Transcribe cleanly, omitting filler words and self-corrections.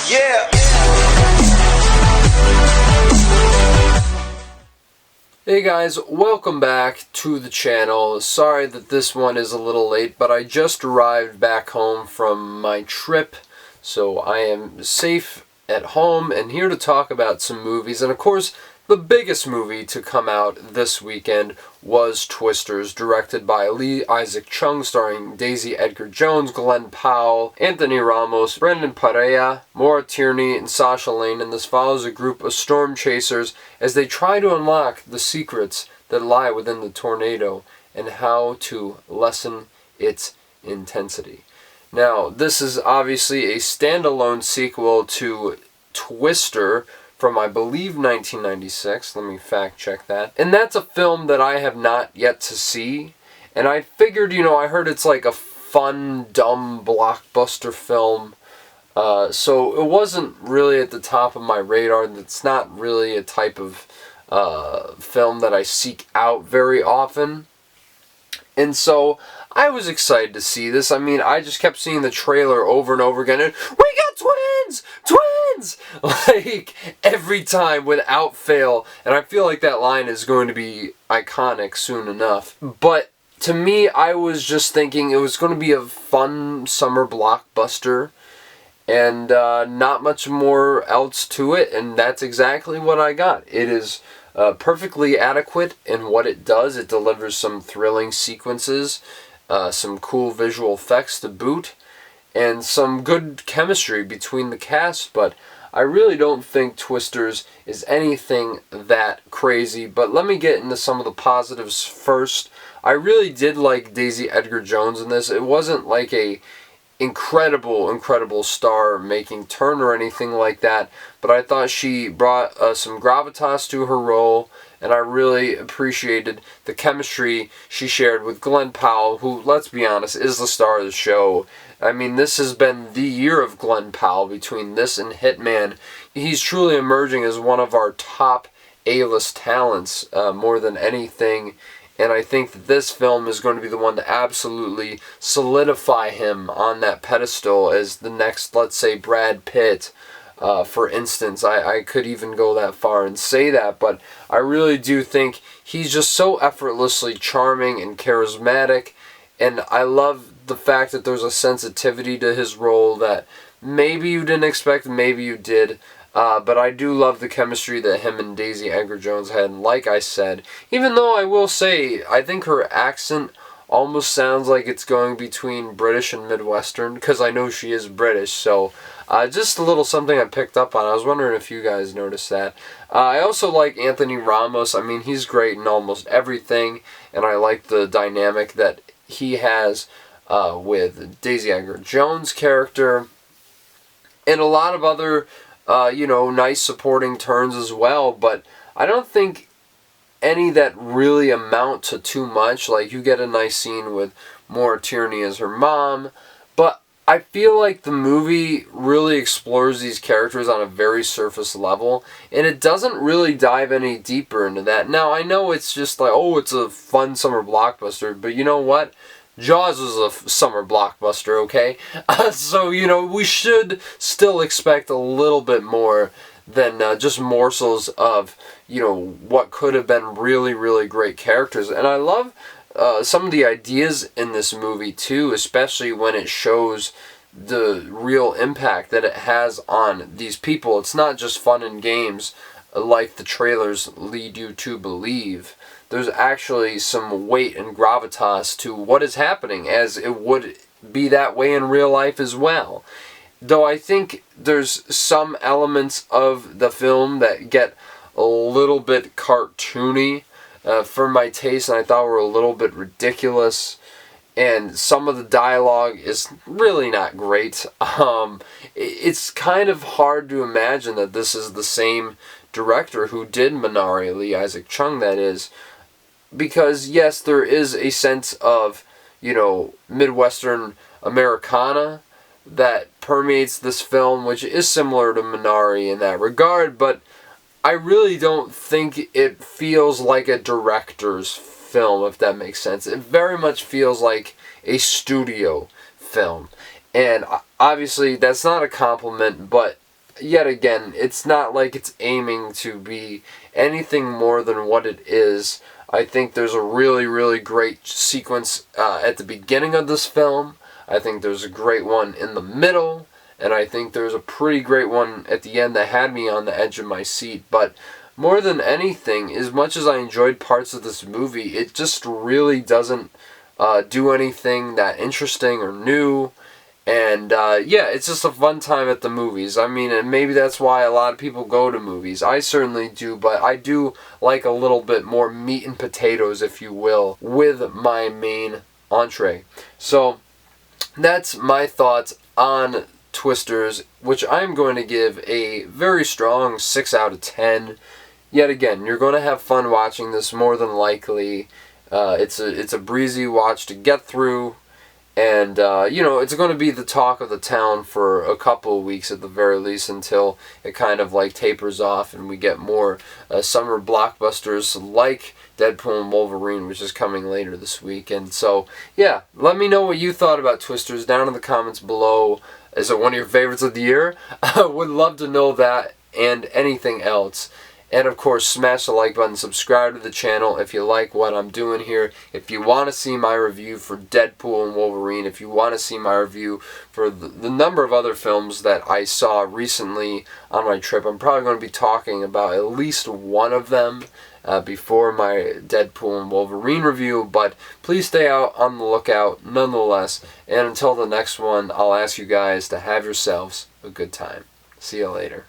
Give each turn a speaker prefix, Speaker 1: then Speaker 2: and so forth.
Speaker 1: Yeah.
Speaker 2: Hey guys, welcome back to the channel. Sorry that this one is a little late, but I just arrived back home from my trip, so I am safe at home and here to talk about some movies. And of course, the biggest movie to come out this weekend was Twisters, directed by Lee Isaac Chung, starring Daisy Edgar-Jones, Glen Powell, Anthony Ramos, Brendan Pereira, Maura Tierney, and Sasha Lane. And this follows a group of storm chasers as they try to unlock the secrets that lie within the tornado and how to lessen its intensity. Now, this is obviously a standalone sequel to Twister from, I believe, 1996. Let me fact check that. And that's a film that I have not yet to see. And I figured, I heard it's like a fun, dumb blockbuster film. So it wasn't really at the top of my radar. It's not really a type of film that I seek out very often. And so I was excited to see this. I mean, I just kept seeing the trailer over and over again. And we got twins! Twins! Like, every time without fail. And I feel like that line is going to be iconic soon enough. But to me, I was just thinking it was going to be a fun summer blockbuster. And not much more else to it. And that's exactly what I got. It is perfectly adequate in what it does. It delivers some thrilling sequences, some cool visual effects to boot, and some good chemistry between the cast. But I really don't think Twisters is anything that crazy. But let me get into some of the positives first. I really did like Daisy Edgar-Jones in this. It wasn't like a incredible star-making turn or anything like that, but I thought she brought some gravitas to her role, and I really appreciated the chemistry she shared with Glen Powell, who, let's be honest, is the star of the show. I mean, this has been the year of Glen Powell. Between this and Hitman, he's truly emerging as one of our top A-list talents more than anything. And I think that this film is going to be the one to absolutely solidify him on that pedestal as the next, let's say, Brad Pitt, for instance. I could even go that far and say that, but I really do think he's just so effortlessly charming and charismatic, and I love the fact that there's a sensitivity to his role that maybe you didn't expect, maybe you did. But I do love the chemistry that him and Daisy Edgar-Jones had. And like I said, even though I will say, I think her accent almost sounds like it's going between British and Midwestern, because I know she is British. So just a little something I picked up on. I was wondering if you guys noticed that. I also like Anthony Ramos. I mean, he's great in almost everything. And I like the dynamic that he has with Daisy Edgar-Jones' character. And a lot of other nice supporting turns as well, but I don't think any that really amount to too much. Like, you get a nice scene with Maura Tierney as her mom, but I feel like the movie really explores these characters on a very surface level, and it doesn't really dive any deeper into that. Now, I know it's just like, oh, it's a fun summer blockbuster, but you know what? Jaws was a summer blockbuster, okay? So, we should still expect a little bit more than just morsels of, what could have been really great characters. And I love some of the ideas in this movie, too, especially when it shows the real impact that it has on these people. It's not just fun and games like the trailers lead you to believe. There's actually some weight and gravitas to what is happening, as it would be that way in real life as well. Though I think there's some elements of the film that get a little bit cartoony for my taste, and I thought were a little bit ridiculous. And some of the dialogue is really not great. It's kind of hard to imagine that this is the same director who did Minari, Lee Isaac Chung, that is. Because, yes, there is a sense of, Midwestern Americana that permeates this film, which is similar to Minari in that regard, but I really don't think it feels like a director's film, if that makes sense. It very much feels like a studio film. And obviously, that's not a compliment, but yet again, it's not like it's aiming to be anything more than what it is. I think there's a really, really great sequence at the beginning of this film. I think there's a great one in the middle. And I think there's a pretty great one at the end that had me on the edge of my seat. But more than anything, as much as I enjoyed parts of this movie, it just really doesn't do anything that interesting or new. And yeah, it's just a fun time at the movies. I mean, and maybe that's why a lot of people go to movies. I certainly do, but I do like a little bit more meat and potatoes, if you will, with my main entree. So that's my thoughts on Twisters, which I'm going to give a very strong 6 out of 10. Yet again, you're going to have fun watching this, more than likely. It's a breezy watch to get through, and it's going to be the talk of the town for a couple of weeks at the very least, until it kind of like tapers off and we get more summer blockbusters like Deadpool and Wolverine, which is coming later this week. And so, yeah, let me know what you thought about Twisters down in the comments below. Is it one of your favorites of the year? I would love to know that, and anything else. And of course, smash the like button, subscribe to the channel if you like what I'm doing here. If you want to see my review for Deadpool and Wolverine, if you want to see my review for the number of other films that I saw recently on my trip, I'm probably going to be talking about at least one of them before my Deadpool and Wolverine review. But please stay out on the lookout nonetheless. And until the next one, I'll ask you guys to have yourselves a good time. See you later.